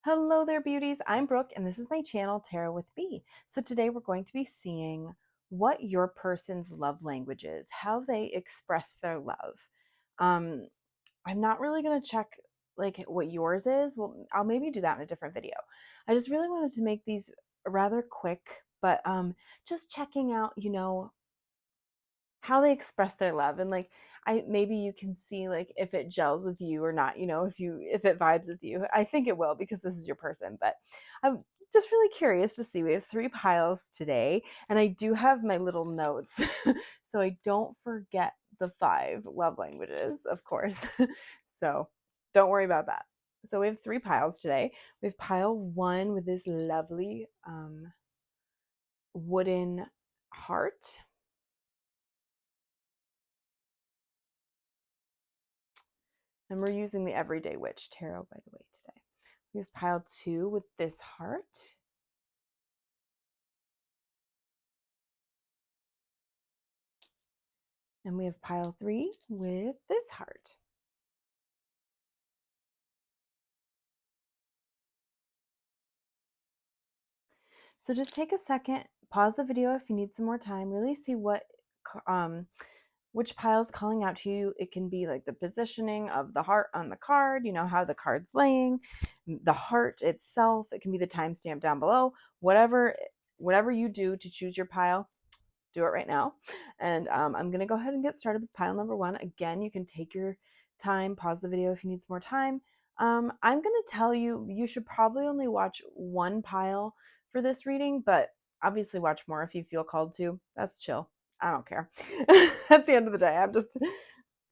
Hello there, beauties. I'm Brooke, and this is my channel, Tarot with B. So today we're going to be seeing what your person's love language is, how they express their love. Um, I'm not really going to check like what yours is. Well, I'll maybe do that in a different video. I just really wanted to make these rather quick, but just checking out, how they express their love, and like I maybe you can see like if it gels with you or not, if it vibes with you. I think it will because this is your person, but I'm just really curious to see. We have 3 piles today, and I do have my little notes so I don't forget the 5 love languages, of course. So don't worry about that. So we have 3 piles today. We have pile 1 with this lovely wooden heart. And we're using the Everyday Witch Tarot, by the way, today. We have pile 2 with this heart. And we have pile 3 with this heart. So just take a second, pause the video if you need some more time, really see which pile is calling out to you. It can be like the positioning of the heart on the card, how the card's laying, the heart itself. It can be the timestamp down below. Whatever you do to choose your pile, do it right now. And I'm going to go ahead and get started with pile number 1. Again, you can take your time, pause the video if you need some more time. I'm going to tell you, you should probably only watch 1 pile for this reading, but obviously watch more if you feel called to. That's chill. I don't care. At the end of the day, I'm just,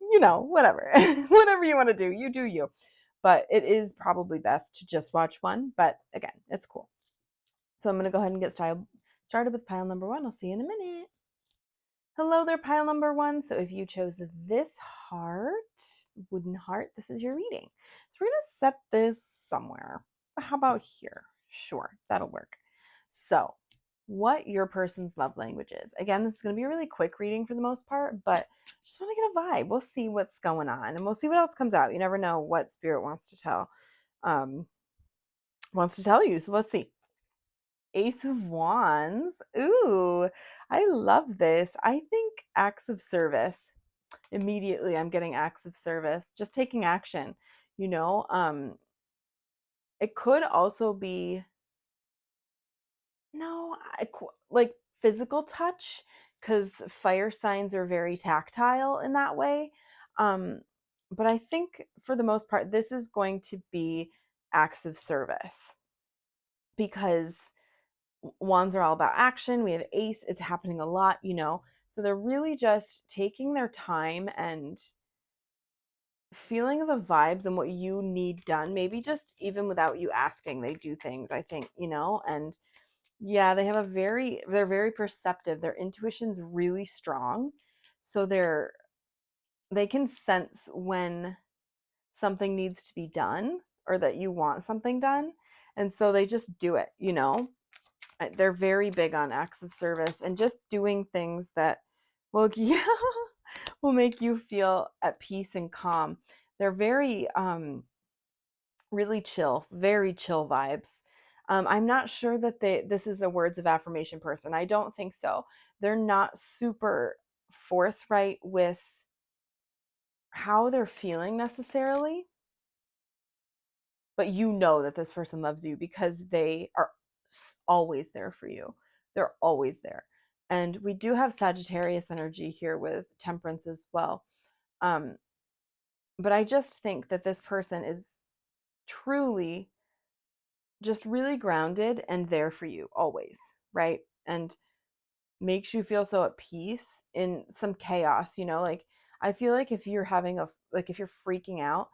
whatever. Whatever you want to do, you do you. But it is probably best to just watch 1. But again, it's cool. So I'm going to go ahead and get started with pile number 1. I'll see you in a minute. Hello there, pile number 1. So if you chose this heart, wooden heart, this is your reading. So we're going to set this somewhere. How about here? Sure, that'll work. So what your person's love language is. Again, this is going to be a really quick reading for the most part, but just want to get a vibe. We'll see what's going on, and we'll see what else comes out. You never know what spirit wants to tell you. So let's see. Ace of Wands. Ooh, I love this. I think acts of service. Immediately, I'm getting acts of service. Just taking action, you know. It could also be like physical touch, because fire signs are very tactile in that way. But I think for the most part, this is going to be acts of service, because wands are all about action. We have ace, it's happening a lot, so they're really just taking their time and feeling the vibes and what you need done. Maybe just even without you asking, they do things, I think, and yeah, they're very perceptive. Their intuition's really strong, so they can sense when something needs to be done or that you want something done, and so they just do it. They're very big on acts of service and just doing things that will yeah, will make you feel at peace and calm. They're very really chill, very chill vibes. I'm not sure that this is a words of affirmation person. I don't think so. They're not super forthright with how they're feeling necessarily, but you know that this person loves you because they are always there for you. They're always there. And we do have Sagittarius energy here with Temperance as well. But I just think that this person is truly just really grounded and there for you always, right? And makes you feel so at peace in some chaos, like I feel like if you're if you're freaking out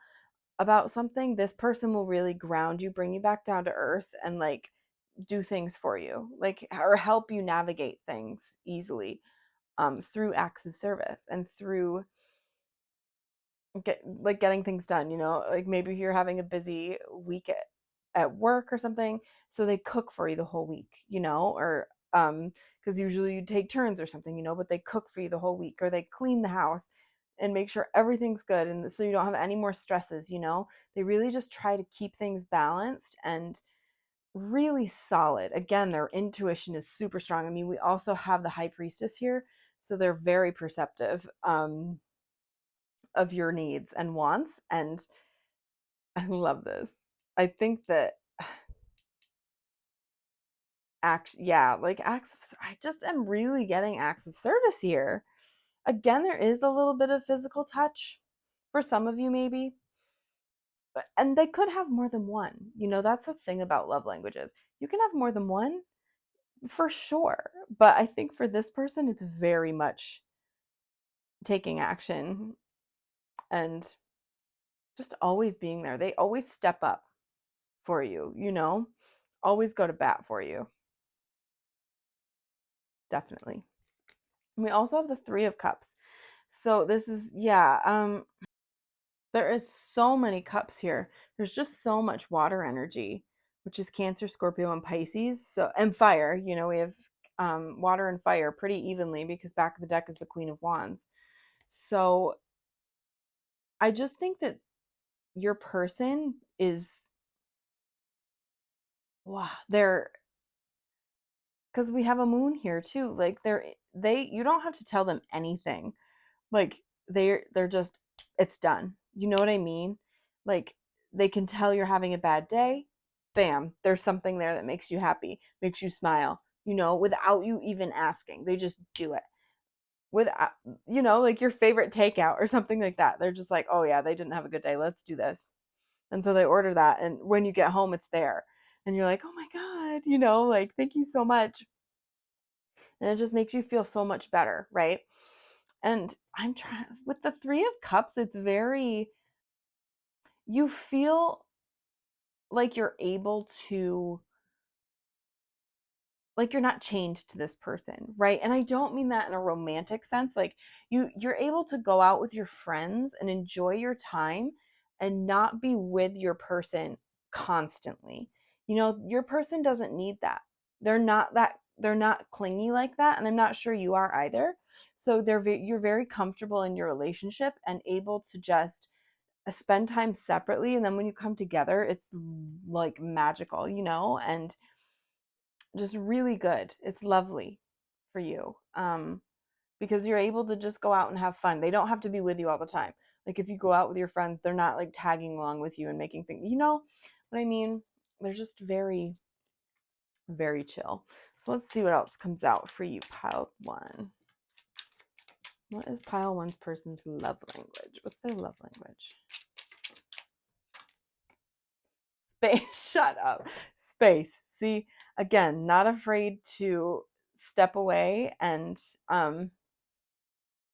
about something, this person will really ground you, bring you back down to earth, and like do things for you, like, or help you navigate things easily through acts of service and through getting things done, like maybe you're having a busy week at work or something, so they cook for you the whole week, or because usually you take turns or something, but they cook for you the whole week, or they clean the house. and make sure everything's good, and so you don't have any more stresses, They really just try to keep things balanced and really solid. Again, their intuition is super strong. I mean, we also have the high priestess here, so they're very perceptive of your needs and wants, and I love this. I think that acts of, I just am really getting acts of service here. Again, there is a little bit of physical touch for some of you, maybe, and they could have more than one. That's the thing about love languages. You can have more than one for sure, but I think for this person, it's very much taking action and just always being there. They always step up for you, always go to bat for you. Definitely. And we also have the Three of Cups. So this is, there is so many cups here. There's just so much water energy, which is Cancer, Scorpio, and Pisces. So, and fire, we have water and fire pretty evenly because back of the deck is the Queen of Wands. So I just think that your person is, wow, they're, because we have a moon here too. Like you don't have to tell them anything. Like they're just, it's done. You know what I mean? Like they can tell you're having a bad day. Bam, there's something there that makes you happy, makes you smile, without you even asking. They just do it. Without, like your favorite takeout or something like that. They're just like, oh yeah, they didn't have a good day. Let's do this. And so they order that. And when you get home, it's there. And you're like, oh my God, like, thank you so much. And it just makes you feel so much better, right? And I'm trying, with the Three of Cups, it's very, you feel like you're able to, like you're not chained to this person, right? And I don't mean that in a romantic sense. Like you're able to go out with your friends and enjoy your time and not be with your person constantly. Your person doesn't need that. They're not clingy like that, and I'm not sure you are either. So you're very comfortable in your relationship and able to just spend time separately, and then when you come together, it's like magical, and just really good. It's lovely for you, because you're able to just go out and have fun. They don't have to be with you all the time. Like if you go out with your friends, they're not like tagging along with you and making things, you know what I mean? They're just very, very chill. So let's see what else comes out for you, pile one. What is pile one's person's love language? What's their love language? Space. Shut up. Space. See, again, not afraid to step away and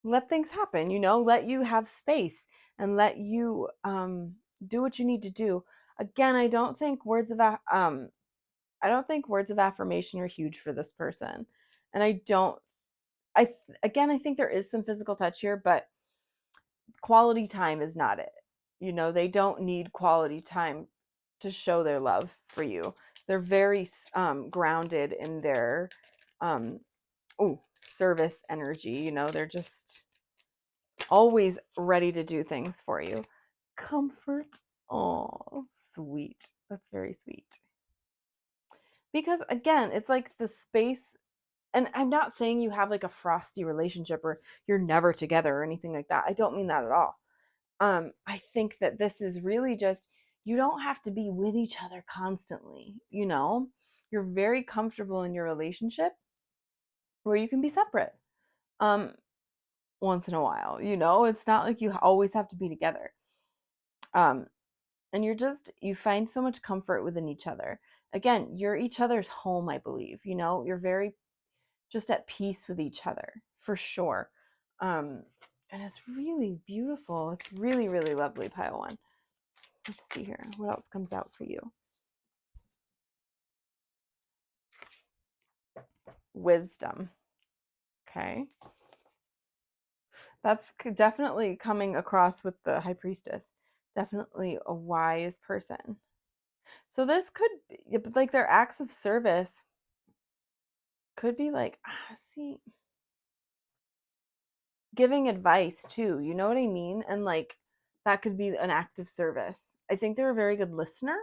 let things happen, let you have space and let you do what you need to do. Again, I don't think words of affirmation are huge for this person. And I think there is some physical touch here, but quality time is not it. They don't need quality time to show their love for you. They're very grounded in their service energy. They're just always ready to do things for you. Comfort. Oh, sweet. That's very sweet. Because again, it's like the space, and I'm not saying you have like a frosty relationship or you're never together or anything like that. I don't mean that at all. I think that this is really just, you don't have to be with each other constantly, You're very comfortable in your relationship where you can be separate. Once in a while, it's not like you always have to be together. And you find so much comfort within each other. Again, you're each other's home, I believe. You're very just at peace with each other for sure. And it's really beautiful. It's really, really lovely, pile one. Let's see here. What else comes out for you? Wisdom. Okay. That's definitely coming across with the High Priestess. Definitely a wise person. So this could be like their acts of service could be like, see, giving advice too, you know what I mean? And like that could be an act of service. I think they're a very good listener.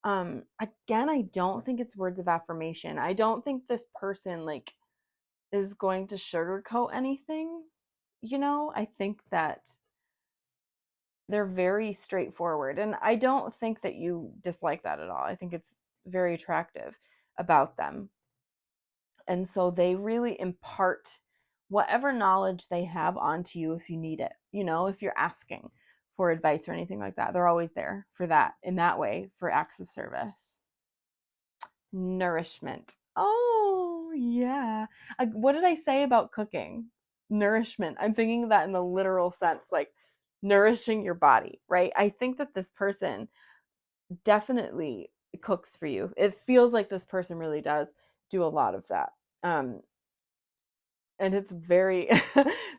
Again, I don't think it's words of affirmation. I don't think this person like is going to sugarcoat anything. I think that they're very straightforward. And I don't think that you dislike that at all. I think it's very attractive about them. And so they really impart whatever knowledge they have onto you if you need it. If you're asking for advice or anything like that, they're always there for that in that way for acts of service. Nourishment. Oh, yeah. What did I say about cooking? Nourishment. I'm thinking of that in the literal sense, like nourishing your body, right? I think that this person definitely cooks for you. It feels like this person really does do a lot of that. And it's very,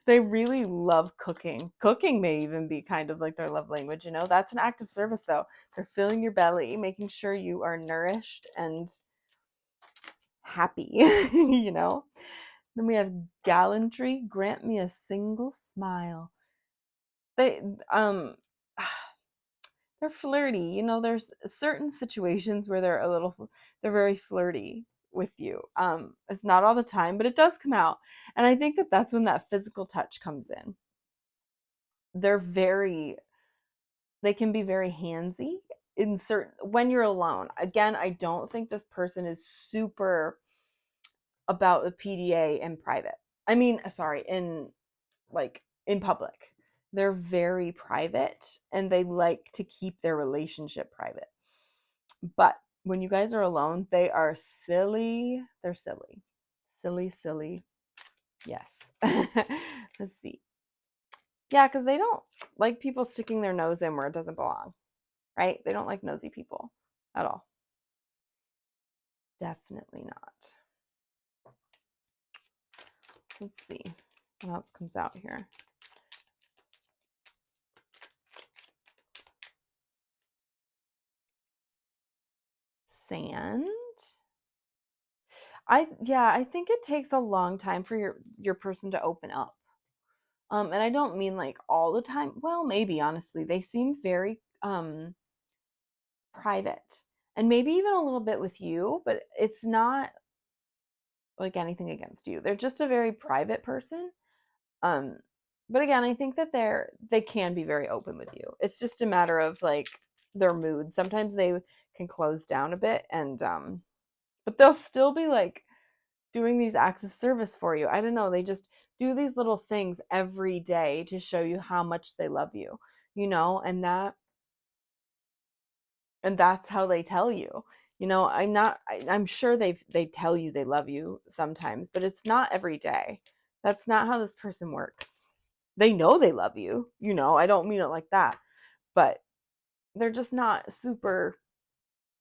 they really love cooking. Cooking may even be kind of like their love language. That's an act of service, though. They're filling your belly, making sure you are nourished and happy, Then we have gallantry. Grant me a single smile. They, they're flirty. There's certain situations where they're very flirty with you. It's not all the time, but it does come out. And I think that that's when that physical touch comes in. They're very, they can be very handsy when you're alone. Again, I don't think this person is super about the PDA in private. I mean, sorry, in public. They're very private and they like to keep their relationship private. But when you guys are alone, they are silly. They're silly. Silly, silly. Yes. Let's see. Yeah, because they don't like people sticking their nose in where it doesn't belong, right? They don't like nosy people at all. Definitely not. Let's see what else comes out here. Sand. I think it takes a long time for your person to open up. And I don't mean like all the time. Well, maybe honestly, they seem very private. And maybe even a little bit with you, but it's not like anything against you. They're just a very private person. Um but again, I think that they can be very open with you. It's just a matter of like their mood. Sometimes they can close down a bit and but they'll still be like doing these acts of service for you. I don't know, they just do these little things every day to show you how much they love you, and that's how they tell you. I'm sure they tell you they love you sometimes, but it's not every day. That's not how this person works. They know they love you, I don't mean it like that, but they're just not super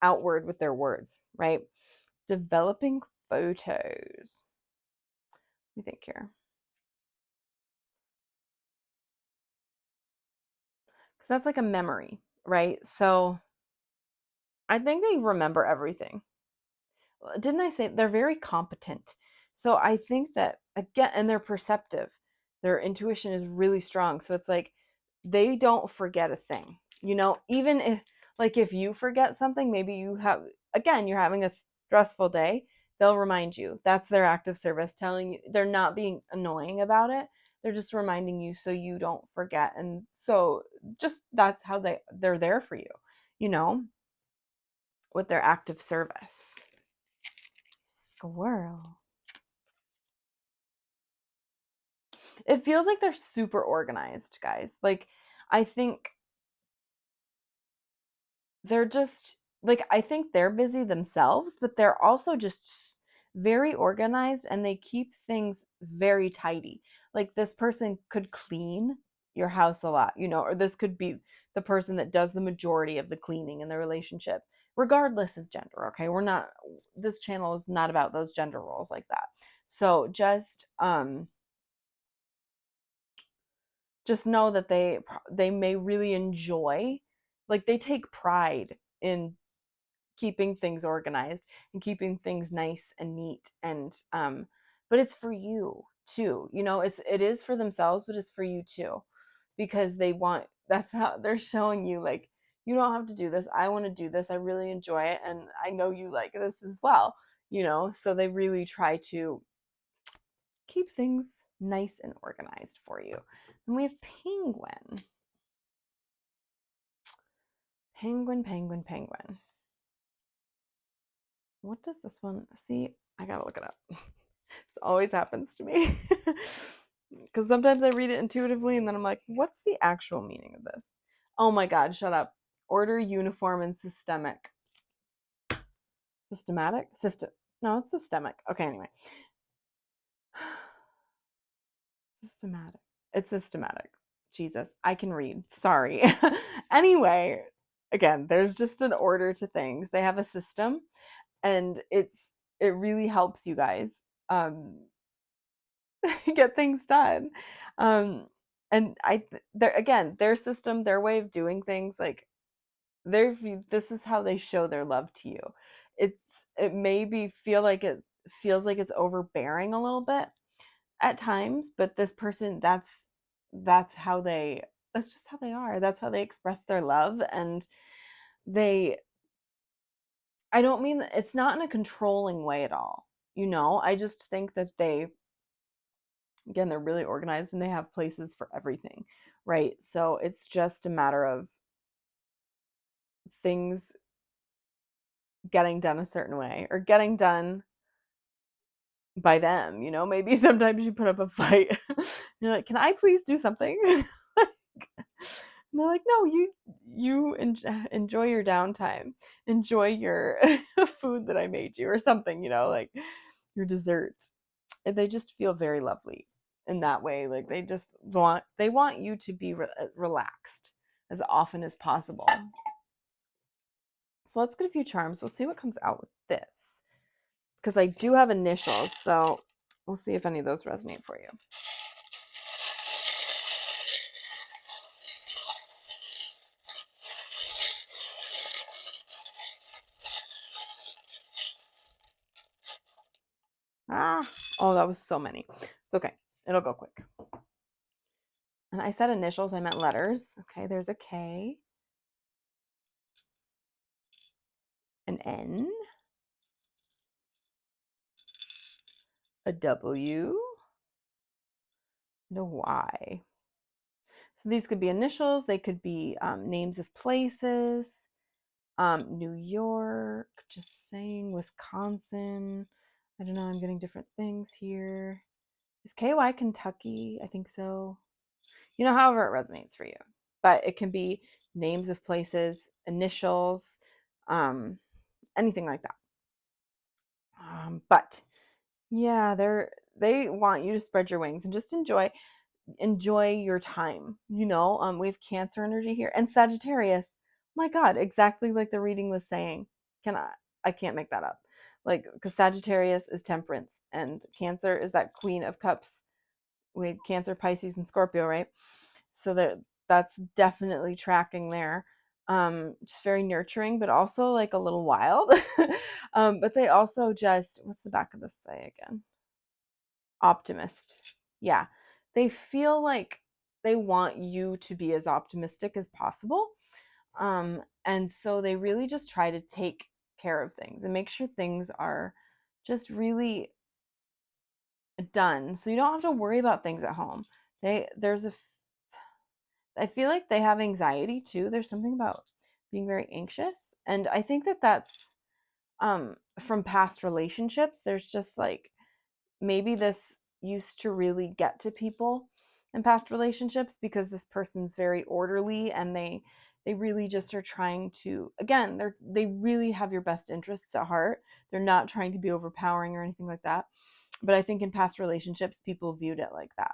outward with their words, right? Developing photos. Let me think here. Because that's like a memory, right? So I think they remember everything. Didn't I say they're very competent? So I think that, again, and they're perceptive. Their intuition is really strong. So it's like they don't forget a thing. Even if you forget something, maybe you're having a stressful day, they'll remind you. That's their act of service, telling you. They're not being annoying about it. They're just reminding you so you don't forget. And so just that's how they're there for you, you know, with their act of service. Squirrel. It feels like they're super organized, guys. Like, I think they're just, like, I think they're busy themselves, but they're also just very organized and they keep things very tidy. Like, this person could clean your house a lot, or this could be the person that does the majority of the cleaning in the relationship, regardless of gender, okay? This channel is not about those gender roles like that. So just know that they may really enjoy, like they take pride in keeping things organized and keeping things nice and neat, and but it's for you too. You know, it is for themselves, but it's for you too, because that's how they're showing you, like, you don't have to do this. I want to do this. I really enjoy it, and I know you like this as well. You know, so they really try to keep things nice and organized for you. And we have penguin. Penguin, penguin, penguin. What does this one see? I gotta look it up. This always happens to me. Because sometimes I read it intuitively and then I'm like, what's the actual meaning of this? Oh my god, shut up. Order, uniform, and systemic. Systematic? No, it's systemic. Okay, anyway. Systematic. It's systematic. Jesus, I can read. Sorry. Anyway, again, there's just an order to things. They have a system, and it really helps you guys um, get things done. Um, and they're, again, their system, their way of doing things, like, this is how they show their love to you. It maybe it feels like it's overbearing a little bit at times, but this person, that's how they that's just how they are. That's how they express their love. And they I don't mean, it's not in a controlling way at all. You know, I just think that again, they're really organized and they have places for everything, right? So it's just a matter of things getting done a certain way, or getting done by them. You know, maybe sometimes you put up a fight. You're like, can I please do something? And they're like, no, you enjoy your downtime, enjoy your food that I made you, or something, you know, like your dessert. And they just feel very lovely in that way. Like, they want you to be relaxed as often as possible. So let's get a few charms. We'll see what comes out with this, because I do have initials, so we'll see if any of those resonate for you. Oh, that was so many. It's okay. It'll go quick. And I said initials, I meant letters. Okay, there's a K, an N, a W, and a Y. So these could be initials. They could be names of places. New York, just saying, Wisconsin. I don't know, I'm getting different things here. Is KY Kentucky? I think so. You know, however it resonates for you. But it can be names of places, initials, anything like that. But yeah, they want you to spread your wings and just enjoy your time. You know, we have Cancer energy here and Sagittarius. My God, exactly like the reading was saying. I can't make that up. Like, because Sagittarius is temperance and Cancer is that Queen of Cups. We had Cancer, Pisces, and Scorpio, right? So that's definitely tracking there. Just very nurturing, but also like a little wild. But they also just, what's the back of this say again? Optimist. Yeah. They feel like they want you to be as optimistic as possible. And so they really just try to take care of things and make sure things are just really done. So you don't have to worry about things at home. I feel like they have anxiety too. There's something about being very anxious. And I think that that's from past relationships. There's just like, maybe this used to really get to people in past relationships, because this person's very orderly and they really just are trying to, again, they really have your best interests at heart. They're not trying to be overpowering or anything like that. But I think in past relationships people viewed it like that.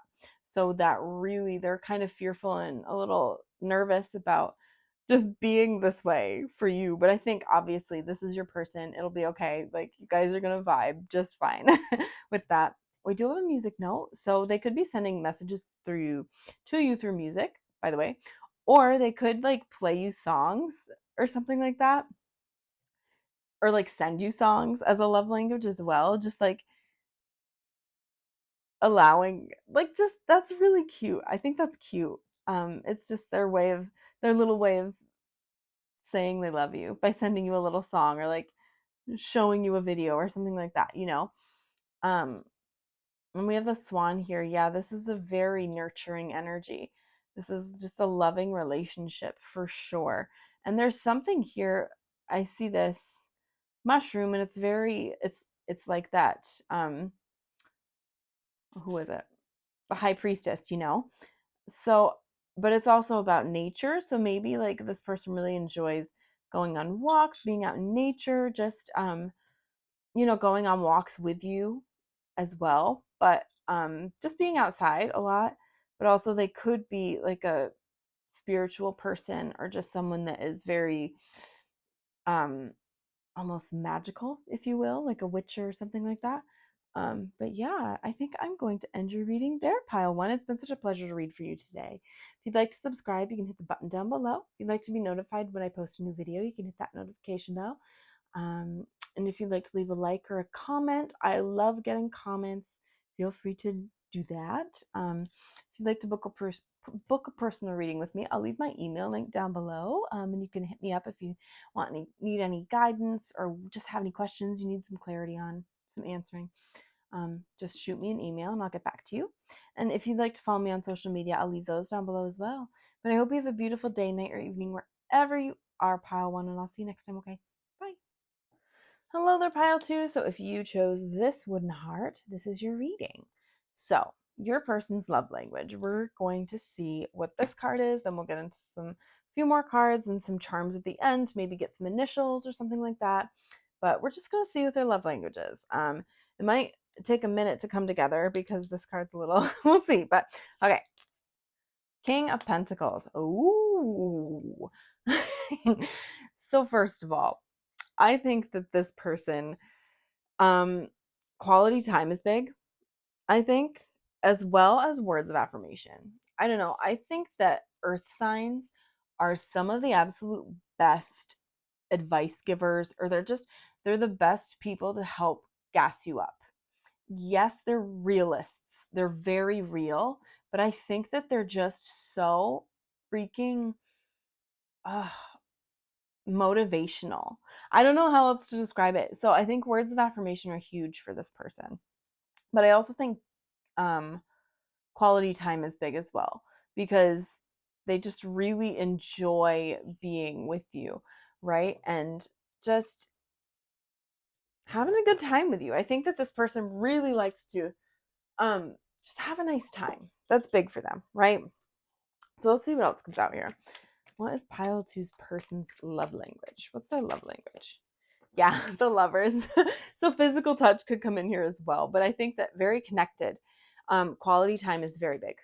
So that really, they're kind of fearful and a little nervous about just being this way for you. But I think obviously this is your person. It'll be okay. Like, you guys are going to vibe just fine with that. We do have a music note. So they could be sending messages to you through music, by the way. Or they could like play you songs or something like that. Or like send you songs as a love language as well. Just like allowing, like, just that's really cute. I think that's cute. It's just their little way of saying they love you by sending you a little song or like showing you a video or something like that, you know? Um, and we have the swan here. Yeah, this is a very nurturing energy. This is just a loving relationship for sure. And there's something here. I see this mushroom and it's like that. Who is it? The high priestess, you know? So, but it's also about nature. So maybe like this person really enjoys going on walks, being out in nature, just going on walks with you as well. But just being outside a lot. But also they could be like a spiritual person or just someone that is very um almost magical, if you will, like a witch or something like that. But yeah, I think I'm going to end your reading there, pile one. It's been such a pleasure to read for you today. If you'd like to subscribe, you can hit the button down below. If you'd like to be notified when I post a new video, you can hit that notification bell. Um, and if you'd like to leave a like or a comment, I love getting comments. Feel free to do that. If you'd like to book a personal reading with me, I'll leave my email link down below, and you can hit me up if you need any guidance or just have any questions you need some clarity on, some answering. Just shoot me an email and I'll get back to you. And if you'd like to follow me on social media, I'll leave those down below as well. But I hope you have a beautiful day, night, or evening wherever you are, pile one, and I'll see you next time, okay? Bye. Hello there, pile two. So if you chose this wooden heart, this is your reading. So your person's love language. We're going to see what this card is, then we'll get into some few more cards and some charms at the end, maybe get some initials or something like that. But we're just going to see what their love language is. It might take a minute to come together because this card's a little, we'll see. But okay. King of Pentacles. Ooh. So first of all, I think that this person, quality time is big, I think, as well as words of affirmation. I don't know. I think that earth signs are some of the absolute best advice givers, or they're the best people to help gas you up. Yes, they're realists. They're very real, but I think that they're just so freaking uh, motivational. I don't know how else to describe it. So I think words of affirmation are huge for this person. But I also think quality time is big as well because they just really enjoy being with you, right? And just having a good time with you. I think that this person really likes to just have a nice time. That's big for them, right? So let's see what else comes out here. What is pile two's person's love language? What's their love language? Yeah, the lovers. So physical touch could come in here as well, but I think that very connected. Quality time is very big.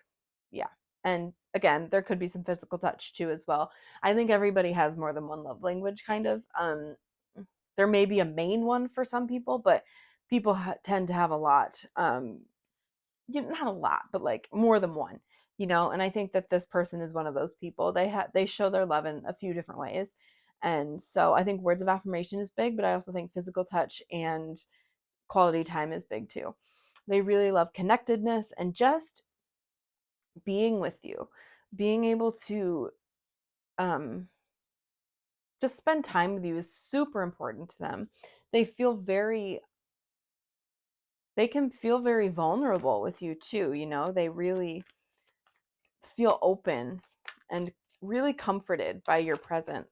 Yeah. And again, there could be some physical touch too as well. I think everybody has more than one love language, kind of. There may be a main one for some people, but people tend to have a lot. Not a lot, but like more than one, and I think that this person is one of those people. They show their love in a few different ways. And so I think words of affirmation is big, but I also think physical touch and quality time is big too. They really love connectedness and just being with you, being able to um just spend time with you is super important to them. They can feel very vulnerable with you too, they really feel open and really comforted by your presence.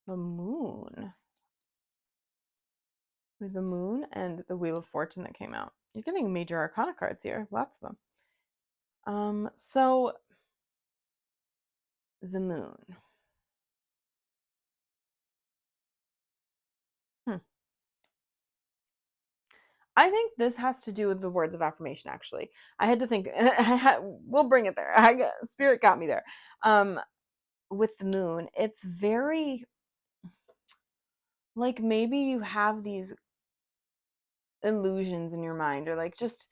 The moon. With the moon and the Wheel of Fortune that came out. You're getting major arcana cards here. Lots of them. So the moon. I think this has to do with the words of affirmation, actually. I had to think. We'll bring it there. Spirit got me there. With the moon, it's very like maybe you have these illusions in your mind, or like just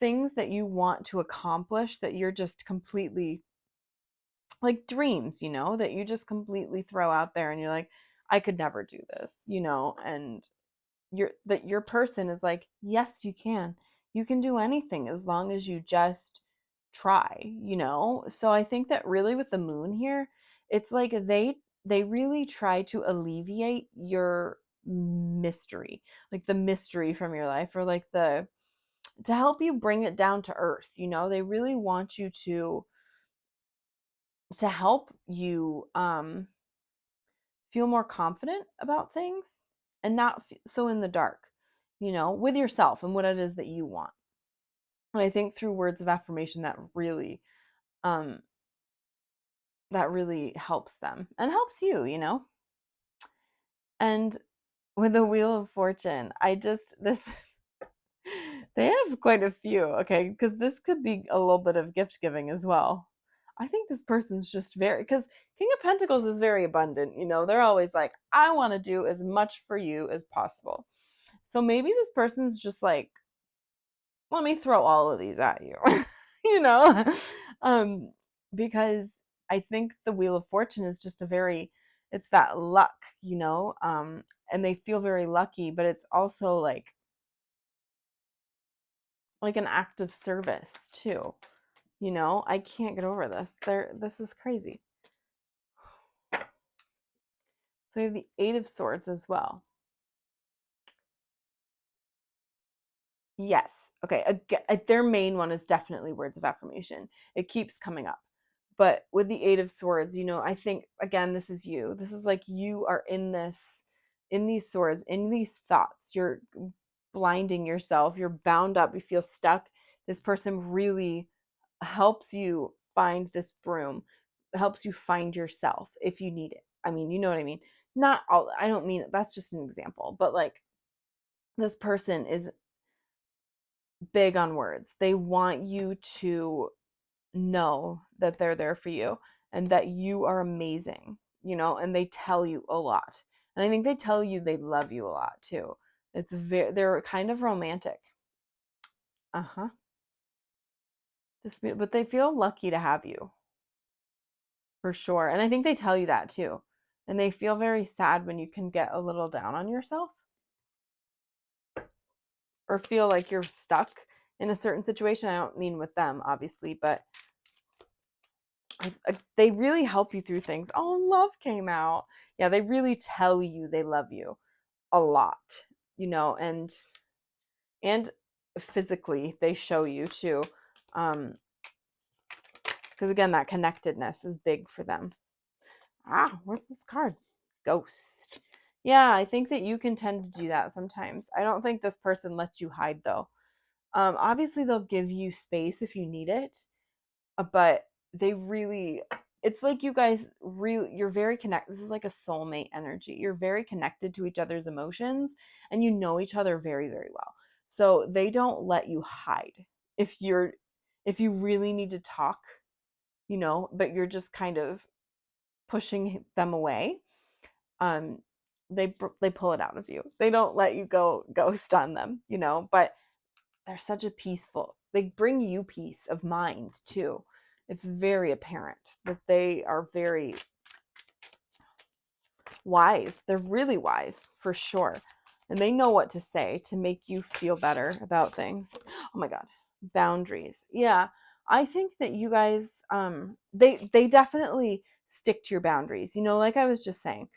things that you want to accomplish that you're just completely like dreams, that you just completely throw out there and you're like, I could never do this, and your person is like, yes, you can. You can do anything as long as you just try. So I think that really with the moon here, it's like they really try to alleviate your mystery, like the mystery from your life, or like the to help you bring it down to earth. They really want you to help you feel more confident about things and not so in the dark, with yourself and what it is that you want. And I think through words of affirmation um that really helps them and helps you. And with the Wheel of Fortune, I just this they have quite a few, okay, because this could be a little bit of gift giving as well. I think this person's just very, because King of Pentacles is very abundant. They're always like, I want to do as much for you as possible. So maybe this person's just like, let me throw all of these at you, you know, um, because I think the Wheel of Fortune is just it's that luck, and they feel very lucky, but it's also like an act of service too. I can't get over this. This is crazy. So we have the Eight of Swords as well. Yes. Okay. Their main one is definitely words of affirmation. It keeps coming up. But with the Eight of Swords, I think, again, this is you. This is like you are in these swords, in these thoughts. You're blinding yourself. You're bound up. You feel stuck. This person really helps you find this broom, helps you find yourself if you need it. I mean, you know what I mean? Not all, I don't mean, that's just an example, but like this person is big on words. They want you to know that they're there for you and that you are amazing, and they tell you a lot. And I think they tell you they love you a lot too. They're kind of romantic. Uh-huh. But they feel lucky to have you for sure. And I think they tell you that too. And they feel very sad when you can get a little down on yourself or feel like you're stuck in a certain situation. I don't mean with them, obviously, but they really help you through things. Oh, love came out. Yeah, they really tell you they love you a lot, and physically they show you too. Because again, that connectedness is big for them. Where's this card? Ghost. Yeah, I think that you can tend to do that sometimes. I don't think this person lets you hide though. Obviously they'll give you space if you need it, but it's like you guys you're very connected. This is like a soulmate energy. You're very connected to each other's emotions and you know each other very, very well. So they don't let you hide. If you really need to talk, but you're just kind of pushing them away, um they pull it out of you. They don't let you go ghost on them, but they're such a they bring you peace of mind too. It's very apparent that they are very wise. They're really wise for sure. And they know what to say to make you feel better about things. Oh my God. Boundaries. Yeah. I think that you guys, they definitely stick to your boundaries. Like I was just saying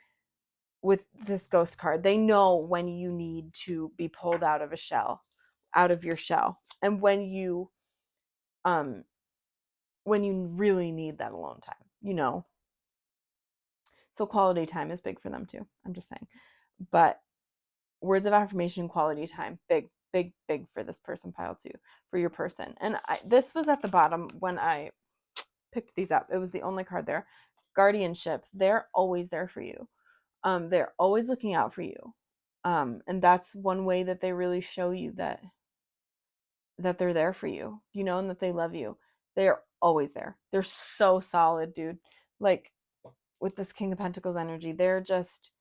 with this ghost card, they know when you need to be pulled out of your shell, and um, when you really need that alone time. So quality time is big for them too. I'm just saying. But words of affirmation, quality time, big, big, big for this person pile too, for your person. And this was at the bottom when I picked these up. It was the only card there. Guardianship. They're always there for you. They're always looking out for you. And that's one way that they really show you that they're there for you, and that they love you. They're always there. They're so solid, dude. Like with this King of Pentacles energy, they're just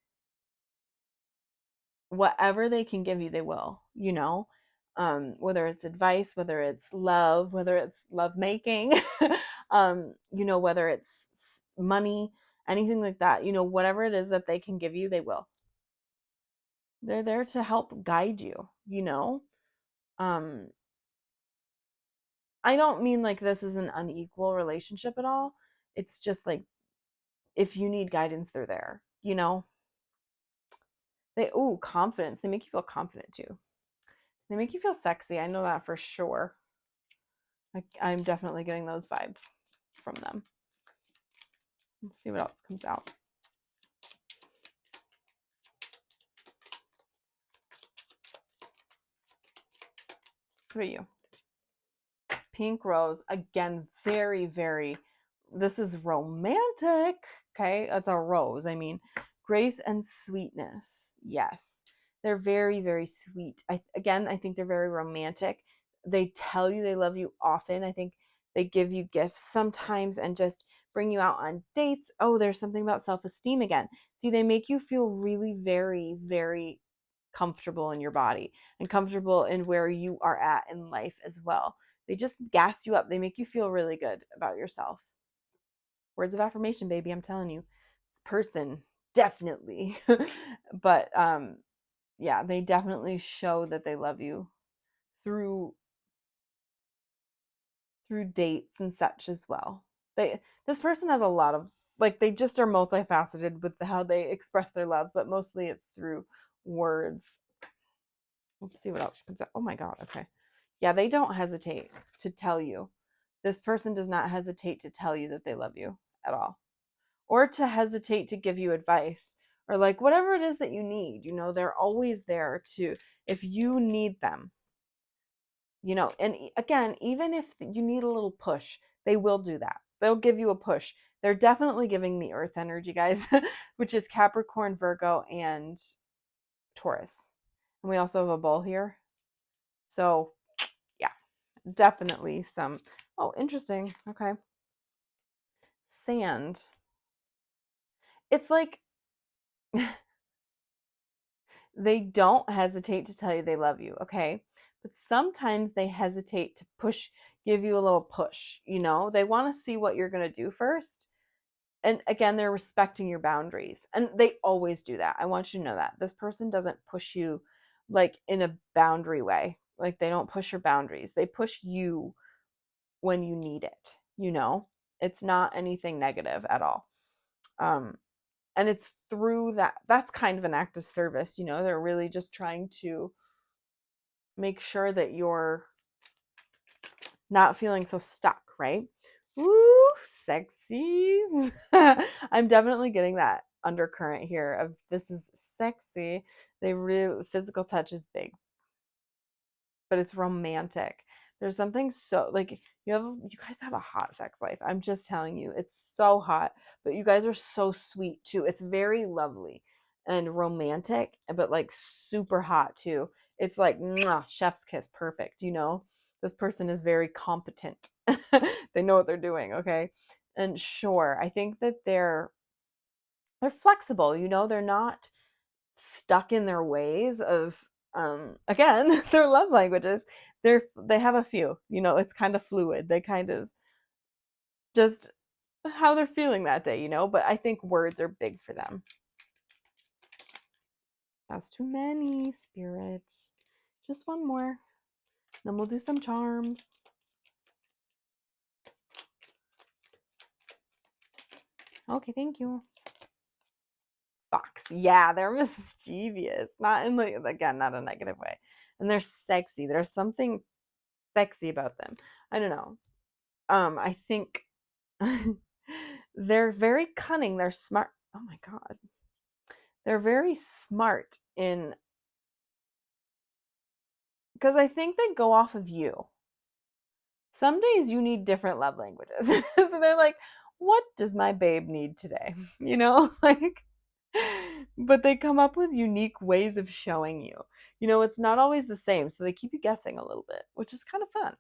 whatever they can give you, they will. Whether it's advice, whether it's love, whether it's love making, whether it's money, anything like that, whatever it is that they can give you, they will. They're there to help guide you, you know? Um, I don't mean like this is an unequal relationship at all. It's just like if you need guidance, they're there, you know? Confidence. They make you feel confident too. They make you feel sexy. I know that for sure. I'm definitely getting those vibes from them. Let's see what else comes out. What are you? Pink rose. Again, very, very, this is romantic. Okay, it's a rose. I mean, grace and sweetness. Yes, they're very, very sweet. I think they're very romantic. They tell you they love you often. I think they give you gifts sometimes and just bring you out on dates. Oh, there's something about self-esteem again. See, they make you feel really very, very comfortable in your body and comfortable in where you are at in life as well. They just gas you up. They make you feel really good about yourself. Words of affirmation, baby. I'm telling you, this person definitely, but yeah, they definitely show that they love you through dates and such as well. This person has a lot of like they just are multifaceted with how they express their love, but mostly it's through words. Let's see what else comes out. Oh my god, okay. Yeah, they don't hesitate to tell you. This person does not hesitate to tell you that they love you at all. Or to hesitate to give you advice or like whatever it is that you need. You know, they're always there to if you need them. You know, and again, even if you need a little push, they will do that. They'll give you a push. They're definitely giving the earth energy, guys, which is Capricorn, Virgo, and Taurus. And we also have a bull here. So, yeah, definitely some. Oh, interesting. Okay. Sand. It's like they don't hesitate to tell you they love you, okay? But sometimes they hesitate to give you a little push, you know? They want to see what you're going to do first. And again, they're respecting your boundaries. And they always do that. I want you to know that. This person doesn't push you like in a boundary way. Like they don't push your boundaries. They push you when you need it, you know? It's not anything negative at all. Um, and it's through that's kind of an act of service, you know? They're really just trying to make sure that you're not feeling so stuck, right? Ooh, sexies. I'm definitely getting that undercurrent here of this is sexy. They really physical touch is big, but it's romantic. There's something so like you guys have a hot sex life. I'm just telling you, it's so hot, but you guys are so sweet too. It's very lovely and romantic, but like super hot too. It's like mwah, chef's kiss, perfect, you know? This person is very competent. They know what they're doing, okay? And sure, I think that they're flexible, you know, they're not stuck in their ways of again their love languages. They have a few, you know, it's kind of fluid. They kind of just how they're feeling that day, you know, but I think words are big for them. That's too many, spirit. Just one more, then we'll do some charms. Okay, thank you. Fox. Yeah, they're mischievous. Not in like again, not a negative way. And they're sexy. There's something sexy about them. I don't know. I think they're very cunning. They're smart. Oh my god. They're very smart in because I think they go off of you. Some days you need different love languages. So they're like, what does my babe need today? You know, like but they come up with unique ways of showing you. You know, it's not always the same, so they keep you guessing a little bit, which is kind of fun.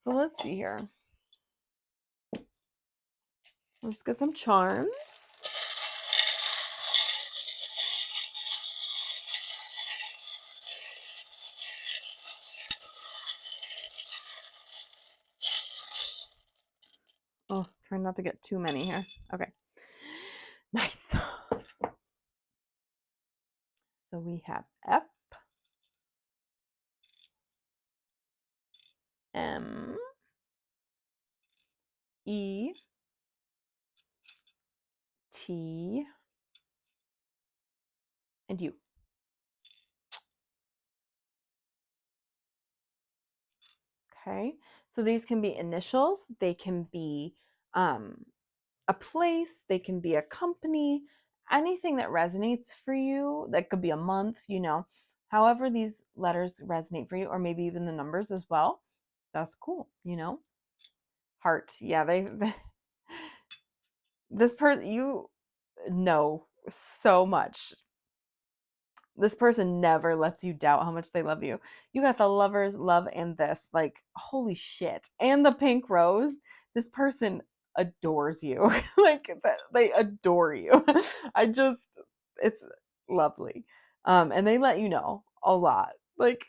So let's see here. Let's get some charms. Oh, try not to get too many here. Okay. Nice. So we have F, M, E, T, and U. Okay, so these can be initials, they can be a place, they can be a company, anything that resonates for you. That could be a month, however these letters resonate for you, or maybe even the numbers as well. That's cool. Heart, yeah, this person, you know so much. This person never lets you doubt how much they love you. You got the lovers, love, and this. Like, holy shit. And the pink rose. This person adores you. Like, they adore you. I just, it's lovely. And they let you know a lot. Like,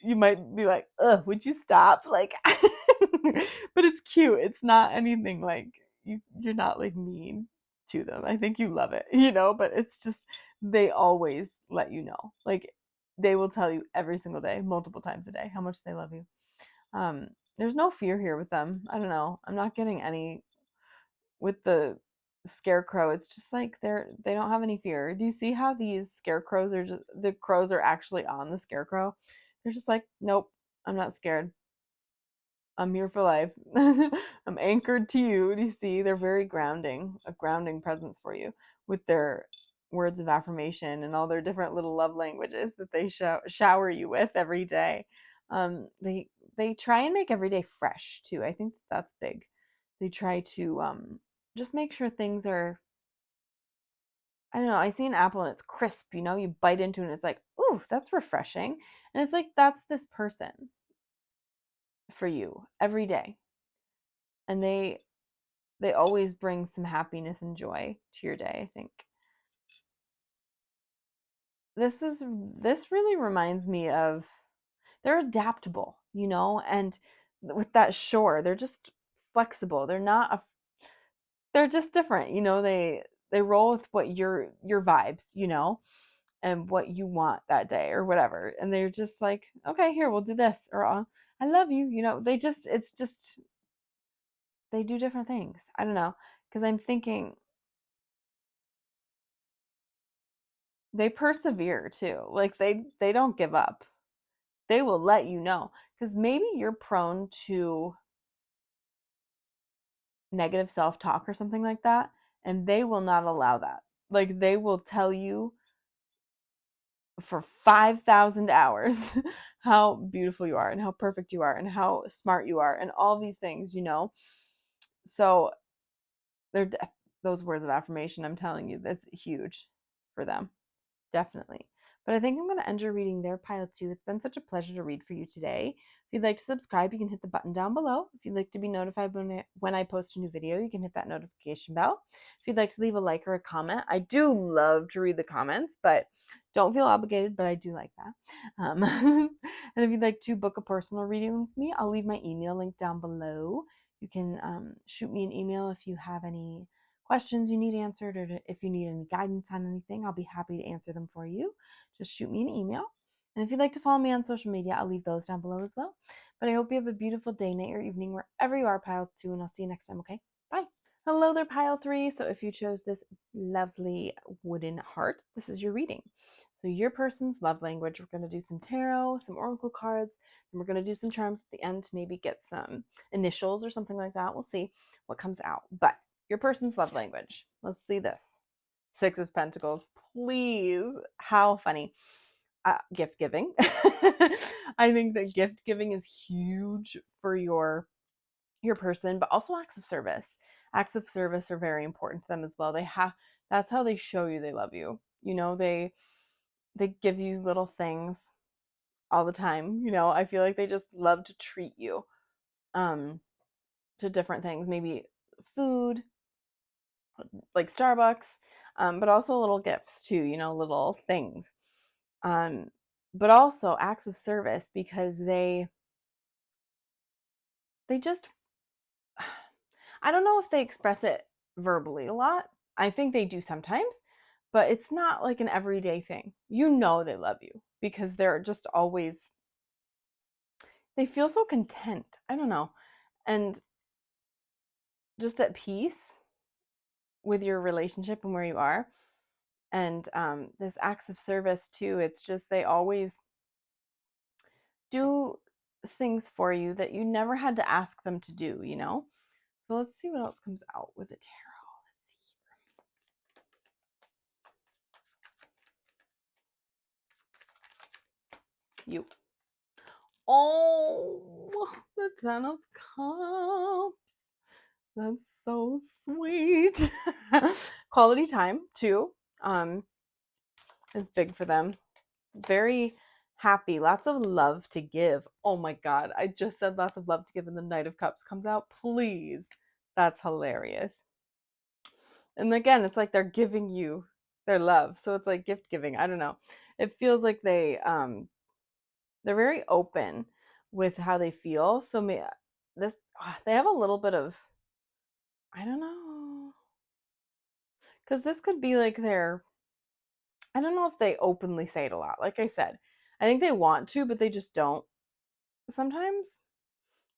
you might be like, ugh, would you stop? Like, but it's cute. It's not anything like, you're not like mean to them. I think you love it, but it's just, they always let you know. Like, they will tell you every single day, multiple times a day, how much they love you. There's no fear here with them. I don't know. I'm not getting any with the scarecrow. It's just like they don't have any fear. Do you see how these scarecrows are just, the crows are actually on the scarecrow? They're just like, nope, I'm not scared. I'm here for life. I'm anchored to you. Do you see? They're very grounding, a grounding presence for you with their words of affirmation and all their different little love languages that they shower you with every day. They try and make every day fresh too. I think that's big. They try to just make sure things are. I don't know. I see an apple and it's crisp. You bite into it and it's like, ooh, that's refreshing. And it's like that's this person for you every day, and they always bring some happiness and joy to your day. I think this really reminds me of, they're adaptable, and with that shore, they're just flexible. They're just different. They roll with what your vibes, and what you want that day or whatever. And they're just like, okay, here, we'll do this, or I love you. It's just, they do different things. I don't know, because I'm thinking they persevere too. Like, they don't give up. They will let you know, because maybe you're prone to negative self-talk or something like that, and they will not allow that. Like, they will tell you for 5,000 hours how beautiful you are and how perfect you are and how smart you are and all these things. So they're those words of affirmation, I'm telling you, that's huge for them. Definitely. But I think I'm going to end your reading there, Pile 2. It's been such a pleasure to read for you today. If you'd like to subscribe, you can hit the button down below. If you'd like to be notified when I post a new video, you can hit that notification bell. If you'd like to leave a like or a comment, I do love to read the comments, but don't feel obligated, but I do like that. And if you'd like to book a personal reading with me, I'll leave my email link down below. You can shoot me an email if you have any questions you need answered, or if you need any guidance on anything. I'll be happy to answer them for you. Just shoot me an email. And if you'd like to follow me on social media, I'll leave those down below as well. But I hope you have a beautiful day, night, or evening, wherever you are, Pile 2, and I'll see you next time, okay? Bye. Hello there, Pile 3. So if you chose this lovely wooden heart, this is your reading. So your person's love language, we're going to do some tarot, some oracle cards, and we're going to do some charms at the end to maybe get some initials or something like that. We'll see what comes out. But your person's love language. Let's see this. 6 of Pentacles. Please. How funny. Gift giving. I think that gift giving is huge for your person, but also acts of service. Acts of service are very important to them as well. That's how they show you they love you. They give you little things all the time. I feel like they just love to treat you to different things, maybe food, like Starbucks, but also little gifts too, little things. But also acts of service, because they just, I don't know if they express it verbally a lot. I think they do sometimes, but it's not like an everyday thing. You know they love you because they're just always, they feel so content. I don't know. And just at peace with your relationship and where you are. And this acts of service too, it's just they always do things for you that you never had to ask them to do, you know? So let's see what else comes out with the tarot. Let's see here. You. Oh, the Ten of Cups. That's so sweet. Quality time too is big for them. Very happy, lots of love to give. Oh my god, I just said lots of love to give and the Knight of Cups comes out. Please. That's hilarious. And again, it's like they're giving you their love. So it's like gift giving. I don't know. It feels like they're very open with how they feel. So this they have a little bit of, I don't know. Cuz this could be like their, I don't know if they openly say it a lot. Like I said, I think they want to, but they just don't sometimes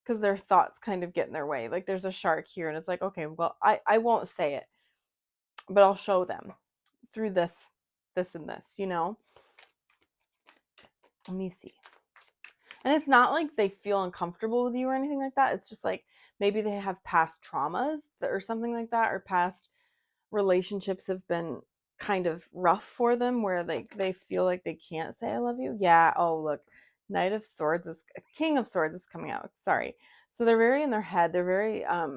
because their thoughts kind of get in their way. Like there's a shark here and it's like, okay, well, I won't say it, but I'll show them through this and this, you know? Let me see. And it's not like they feel uncomfortable with you or anything like that. It's just like maybe they have past traumas or something like that, or past relationships have been kind of rough for them where they feel like they can't say I love you. Yeah. Oh, look. Knight of Swords is King of Swords is coming out. Sorry. So they're very in their head. They're very I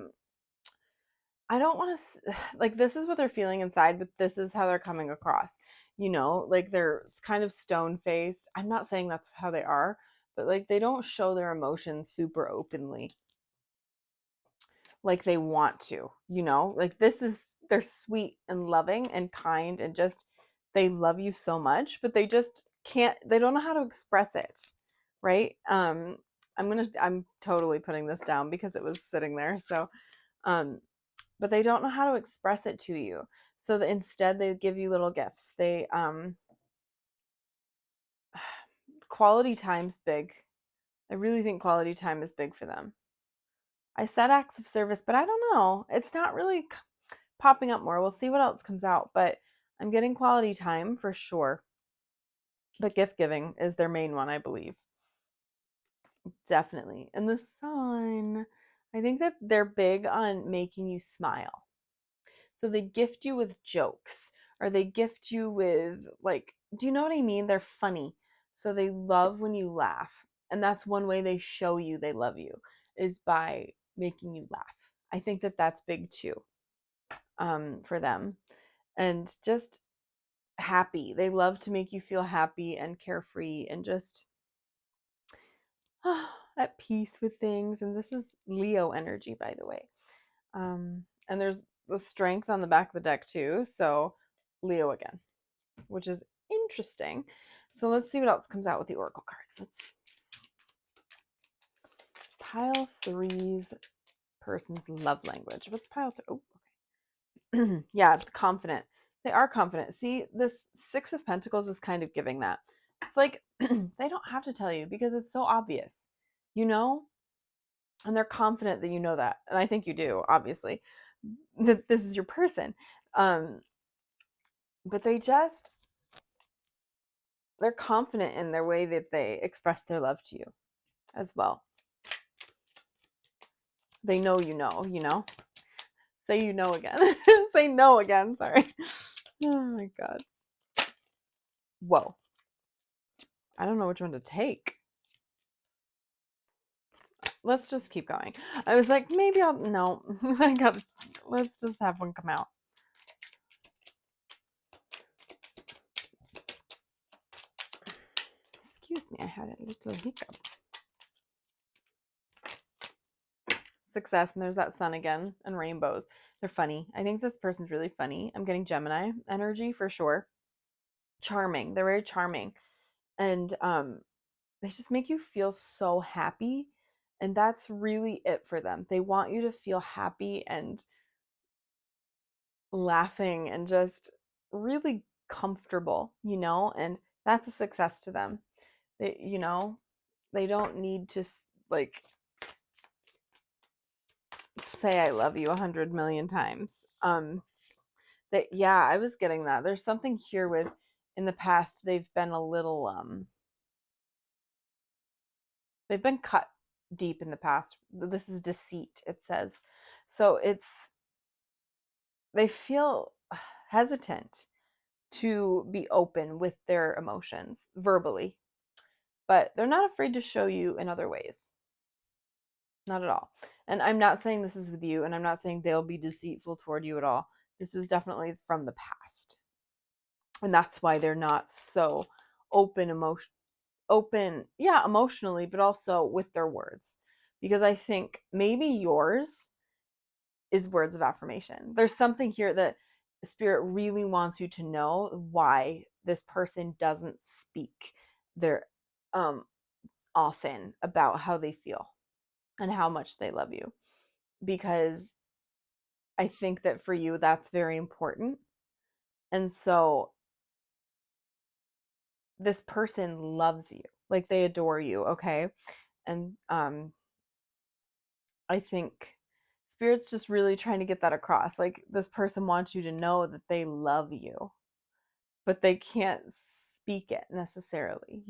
don't want to like this is what they're feeling inside, but this is how they're coming across. You know, like they're kind of stone faced. I'm not saying that's how they are, but like they don't show their emotions super openly like they want to, you know? Like this is, they're sweet and loving and kind and just they love you so much, but they just can't, they don't know how to express it, right? I'm totally putting this down because it was sitting there. So um but they don't know how to express it to you. So that instead they give you little gifts. They quality time's big. I really think quality time is big for them. I said acts of service, but I don't know. It's not really popping up more. We'll see what else comes out, but I'm getting quality time for sure. But gift giving is their main one, I believe. Definitely. And the Sun, I think that they're big on making you smile. So they gift you with jokes or they gift you with, like, do you know what I mean? They're funny. So they love when you laugh. And that's one way they show you they love you is by making you laugh. I think that that's big too, for them. And just happy. They love to make you feel happy and carefree and just at peace with things. And this is Leo energy, by the way. And there's the strength on the back of the deck too. So Leo again, which is interesting. So let's see what else comes out with the Oracle cards. Let's pile three's person's love language. What's pile three? Oh, okay. Yeah, confident. They are confident. See, this Six of Pentacles is kind of giving that. It's like they don't have to tell you because it's so obvious, you know? And they're confident that you know that. And I think you do, obviously, that this is your person. But they're confident in their way that they express their love to you as well. They know you know, you know? Say you know again. Say no again, sorry. Oh my God. Whoa. I don't know which one to take. Let's just keep going. I was like, maybe I'll, no. Let's just have one come out. Excuse me, I had a little hiccup. Success, and there's that sun again, and rainbows. They're funny. I think this person's really funny. I'm getting Gemini energy for sure. Charming. They're very charming. And they just make you feel so happy. And that's really it for them. They want you to feel happy and laughing and just really comfortable, and that's a success to them. They don't need to like say I love you 100 million times. That yeah, I was getting that. There's something here with in the past they've been a little they've been cut deep in the past. This is deceit, it says. So they feel hesitant to be open with their emotions verbally, but they're not afraid to show you in other ways. Not at all. And I'm not saying this is with you, and I'm not saying they'll be deceitful toward you at all. This is definitely from the past. And that's why they're not so open yeah, emotionally, but also with their words. Because I think maybe yours is words of affirmation. There's something here that Spirit really wants you to know why this person doesn't speak their often about how they feel and how much they love you. Because I think that for you that's very important. And so this person loves you. Like they adore you, okay? And I think Spirit's just really trying to get that across. Like this person wants you to know that they love you, but they can't speak it necessarily,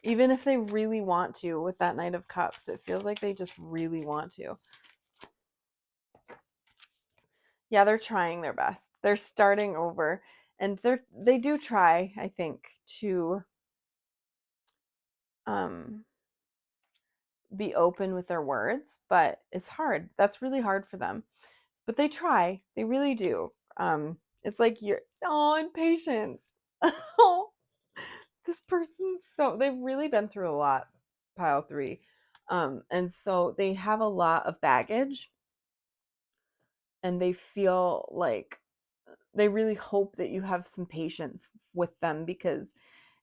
Even if they really want to with that Knight of Cups, it feels like they just really want to. Yeah, they're trying their best. They're starting over, and they do try, I think, to be open with their words, but it's hard. That's really hard for them. But they try. They really do. It's like impatience. Oh, this person's they've really been through a lot, pile 3. And so they have a lot of baggage, and they feel like they really hope that you have some patience with them, because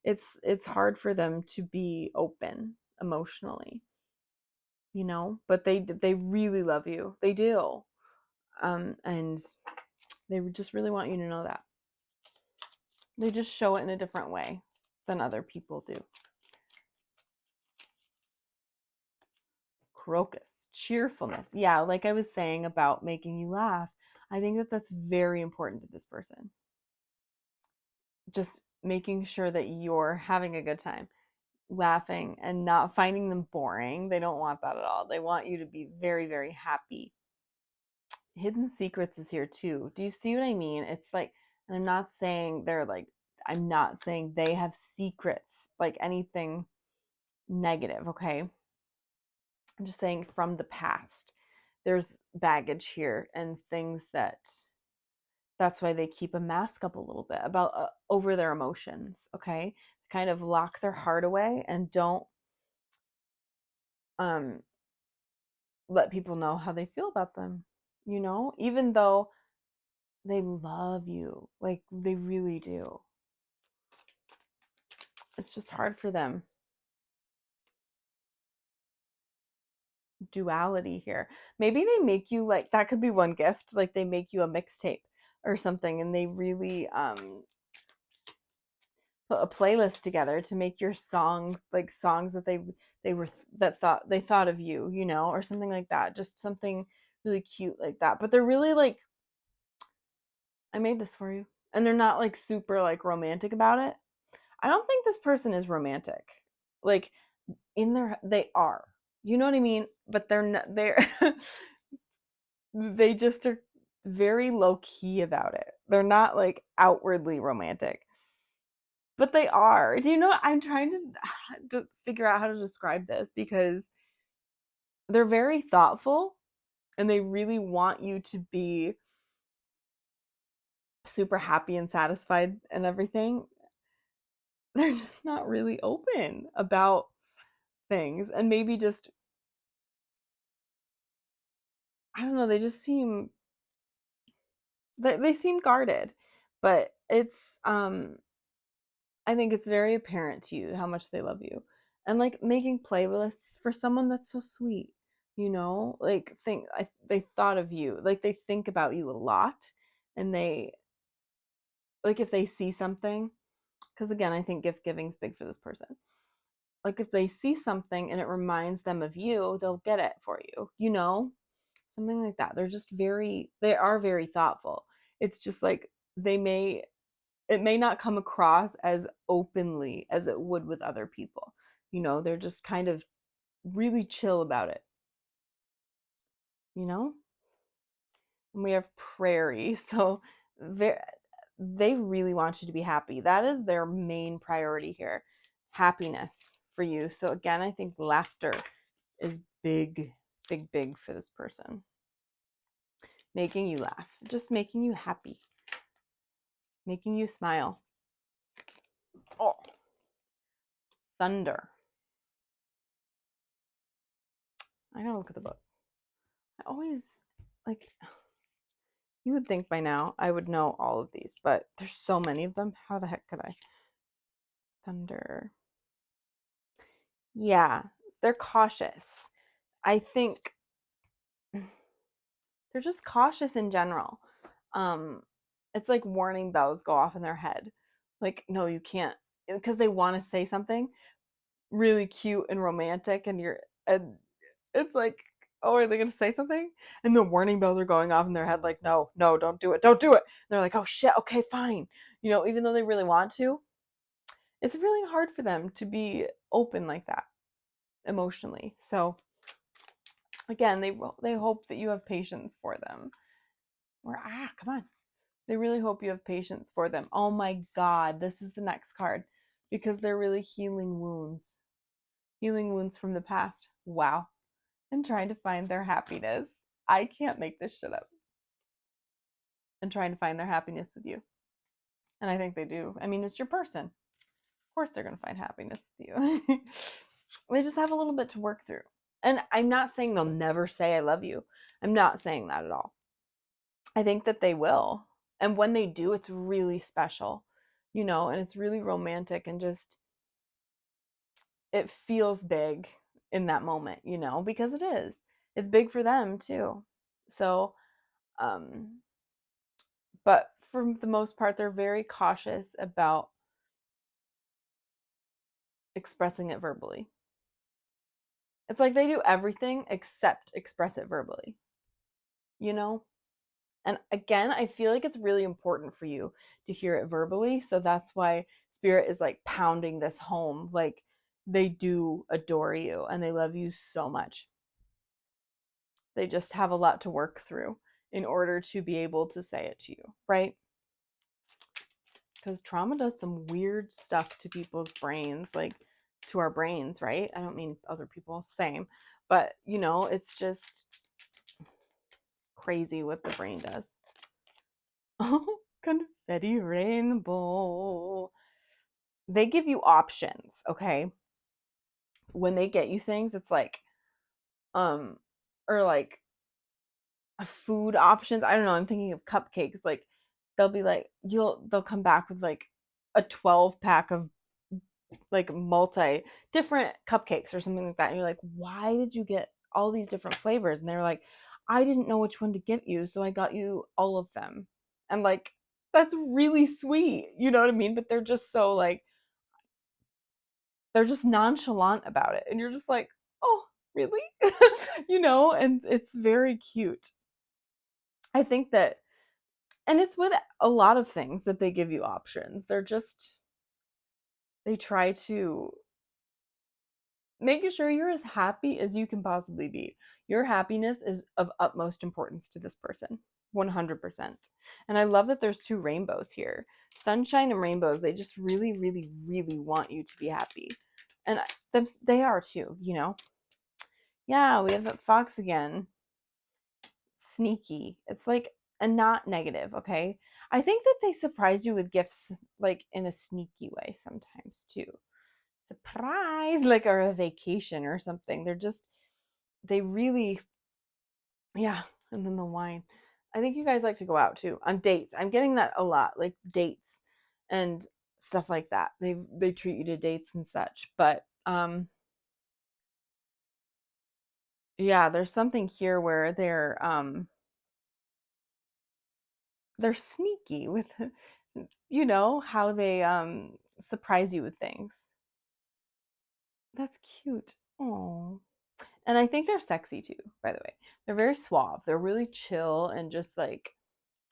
it's hard for them to be open emotionally, but they really love you. They do. And they just really want you to know that. They just show it in a different way than other people do. Crocus, cheerfulness. Yeah, like I was saying about making you laugh, I think that that's very important to this person. Just making sure that you're having a good time, laughing, and not finding them boring. They don't want that at all. They want you to be very, very happy. Hidden secrets is here too. Do you see what I mean? It's like, and I'm not saying I'm not saying they have secrets, like anything negative, okay? I'm just saying from the past. There's baggage here and things that's why they keep a mask up a little bit about over their emotions, okay? Kind of lock their heart away and don't um let people know how they feel about them, even though they love you, like they really do. It's just hard for them. Duality here. Maybe they make you like, that could be one gift, like they make you a mixtape or something, and they really put a playlist together to make your songs, like songs that they thought of you, or something like that. Just something really cute like that. But they're really like, I made this for you. And they're not like super like romantic about it. I don't think this person is romantic. Like they are. You know what I mean? But they're not, they just are very low key about it. They're not like outwardly romantic. But they are. Do you know? I'm trying to figure out how to describe this, because they're very thoughtful and they really want you to be super happy and satisfied and everything. They're just not really open about things, and maybe just, I don't know, they just they seem guarded. But it's I think it's very apparent to you how much they love you. And like making playlists for someone that's so sweet, like they thought of you, like they think about you a lot, and like if they see something, because again, I think gift giving is big for this person. Like if they see something and it reminds them of you, they'll get it for you, you know? Something like that. They are very thoughtful. It's just like it may not come across as openly as it would with other people. You know, they're just kind of really chill about it, you know? And we have prairie. So they really want you to be happy. That is their main priority here. Happiness for you. So again, I think laughter is big, big, big for this person. Making you laugh, just making you happy, making you smile. Oh, thunder. I gotta look at the book. I always, like, you would think by now I would know all of these, but there's so many of them. How the heck could I? Thunder. Yeah, they're cautious. I think they're just cautious in general. Um, it's like warning bells go off in their head. Like, no, you can't, because they want to say something really cute and romantic, and it's like, oh, are they gonna say something? And the warning bells are going off in their head, like, no, no, don't do it, don't do it. And they're like, oh shit, okay, fine. You know, even though they really want to, it's really hard for them to be open like that emotionally. So again, they hope that you have patience for them. Or come on. They really hope you have patience for them. Oh my god, this is the next card because they're really healing wounds. Healing wounds from the past. Wow. And trying to find their happiness. I can't make this shit up. And trying to find their happiness with you. And I think they do. I mean, it's your person. Of course they're going to find happiness with you. They just have a little bit to work through. And I'm not saying they'll never say I love you. I'm not saying that at all. I think that they will. And when they do, it's really special, you know, and it's really romantic and just, it feels big in that moment, you know, because it is. It's big for them too. So, um, but for the most part, they're very cautious about expressing it verbally. It's like they do everything except express it verbally, you know? And again, I feel like it's really important for you to hear it verbally. So that's why Spirit is like pounding this home. Like they do adore you and they love you so much. They just have a lot to work through in order to be able to say it to you, right? Because trauma does some weird stuff to people's brains, like to our brains, right? I don't mean other people, same. But, you know, it's just crazy what the brain does. Oh, confetti rainbow. They give you options, okay? When they get you things, it's like, um, or like food options. I don't know. I'm thinking of cupcakes. Like they'll be like, they'll come back with like a 12 pack of like multi different cupcakes or something like that. And you're like, why did you get all these different flavors? And they're like, I didn't know which one to get you, so I got you all of them. And like, that's really sweet. You know what I mean? But they're just so like, they're just nonchalant about it. And you're just like, oh, really? You know, and it's very cute. I think that, and it's with a lot of things that they give you options. They try to make sure you're as happy as you can possibly be. Your happiness is of utmost importance to this person. 100%. And I love that there's two rainbows here. Sunshine and rainbows, they just really, really, really want you to be happy. And they are too, you know? Yeah, we have that fox again. Sneaky. It's like a not negative, okay? I think that they surprise you with gifts like in a sneaky way sometimes too. Surprise, like or a vacation or something. They really, yeah. And then the wine. I think you guys like to go out too on dates. I'm getting that a lot, like dates and stuff like that. They treat you to dates and such. But yeah, there's something here where they're sneaky with you know, how they surprise you with things. That's cute. Oh. And I think they're sexy too, by the way. They're very suave. They're really chill and just like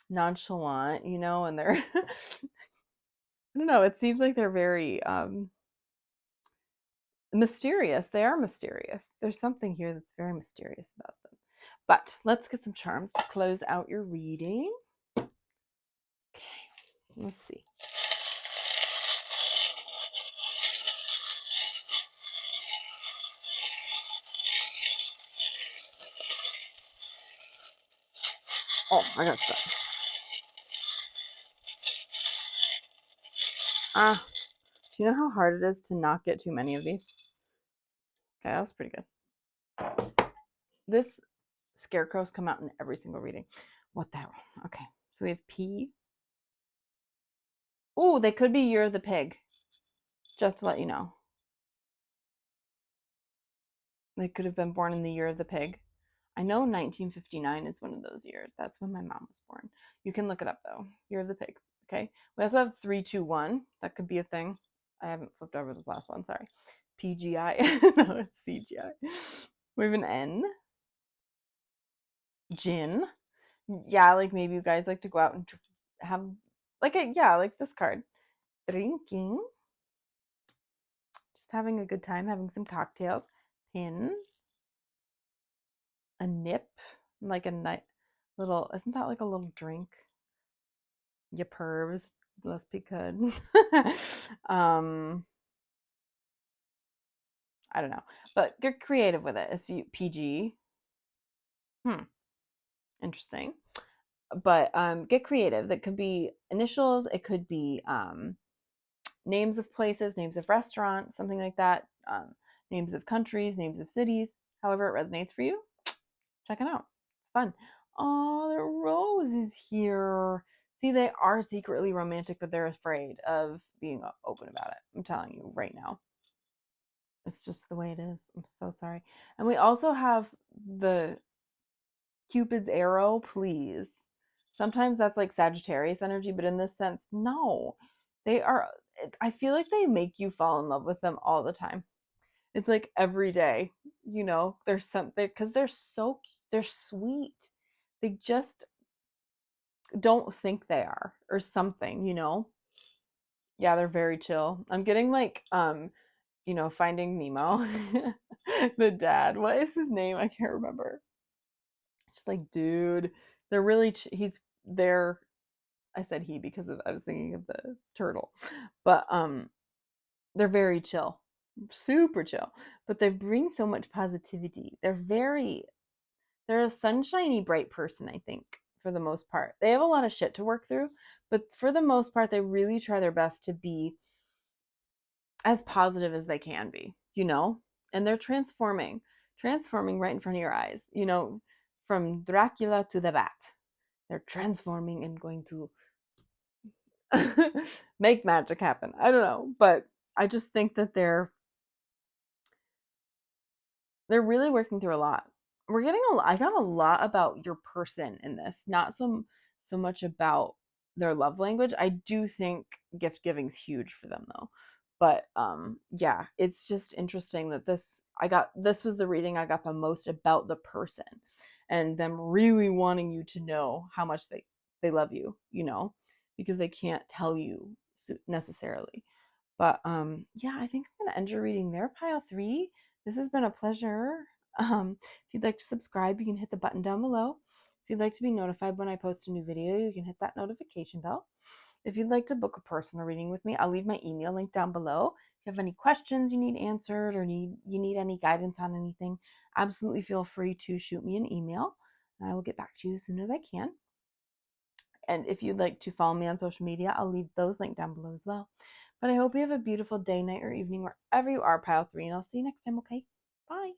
nonchalant, you know, and they're I don't know, it seems like they're very mysterious. They are mysterious. There's something here that's very mysterious about them. But let's get some charms to close out your reading. Okay, let's see. Oh, I got stuff. Ah, do you know how hard it is to not get too many of these? Okay, that was pretty good. This scarecrows come out in every single reading. What the hell? Okay, so we have P. Oh, they could be Year of the Pig. Just to let you know. They could have been born in the Year of the Pig. I know 1959 is one of those years. That's when my mom was born. You can look it up though. Year of the Pig. Okay. We also have 321. That could be a thing. I haven't flipped over the last one. Sorry. PGI. No, it's CGI. We have an N. Gin. Yeah, like maybe you guys like to go out and have like like this card. Drinking. Just having a good time, having some cocktails. Pin. A nip. Like a night little, isn't that like a little drink? You pervs, must be good. um, I don't know, but get creative with it. If you PG, interesting. But get creative. That could be initials. It could be names of places, names of restaurants, something like that. Names of countries, names of cities. However it resonates for you, check it out. It's fun. Oh, the rose is here. See, they are secretly romantic, but they're afraid of being open about it. I'm telling you right now. It's just the way it is. I'm so sorry. And we also have the Cupid's arrow, please. Sometimes that's like Sagittarius energy, but in this sense, no. They are, I feel like they make you fall in love with them all the time. It's like every day, you know, there's something, because they're sweet. They just don't think they are, or something, you know? Yeah, they're very chill. I'm getting like, you know, Finding Nemo. The dad. What is his name? I can't remember. Just like, dude, they're really they're I said he because I was thinking of the turtle. But they're very chill. Super chill. But they bring so much positivity. They're a sunshiny bright person, I think, for the most part. They have a lot of shit to work through, but for the most part they really try their best to be as positive as they can be, you know? And they're transforming right in front of your eyes, you know, from Dracula to the bat. They're transforming and going to make magic happen. I don't know, but I just think that they're really working through a lot. We're getting I got a lot about your person in this, not so much about their love language. I do think gift giving's huge for them though. But yeah, it's just interesting that this was the reading I got the most about the person and them really wanting you to know how much they love you, you know, because they can't tell you necessarily. But yeah, I think I'm gonna end your reading there, pile three. This has been a pleasure. If you'd like to subscribe, you can hit the button down below. If you'd like to be notified when I post a new video, you can hit that notification bell. If you'd like to book a personal reading with me, I'll leave my email link down below. If you have any questions you need answered or you need any guidance on anything, absolutely feel free to shoot me an email and I will get back to you as soon as I can. And if you'd like to follow me on social media, I'll leave those linked down below as well. But I hope you have a beautiful day, night, or evening wherever you are, pile three, and I'll see you next time, okay? Bye.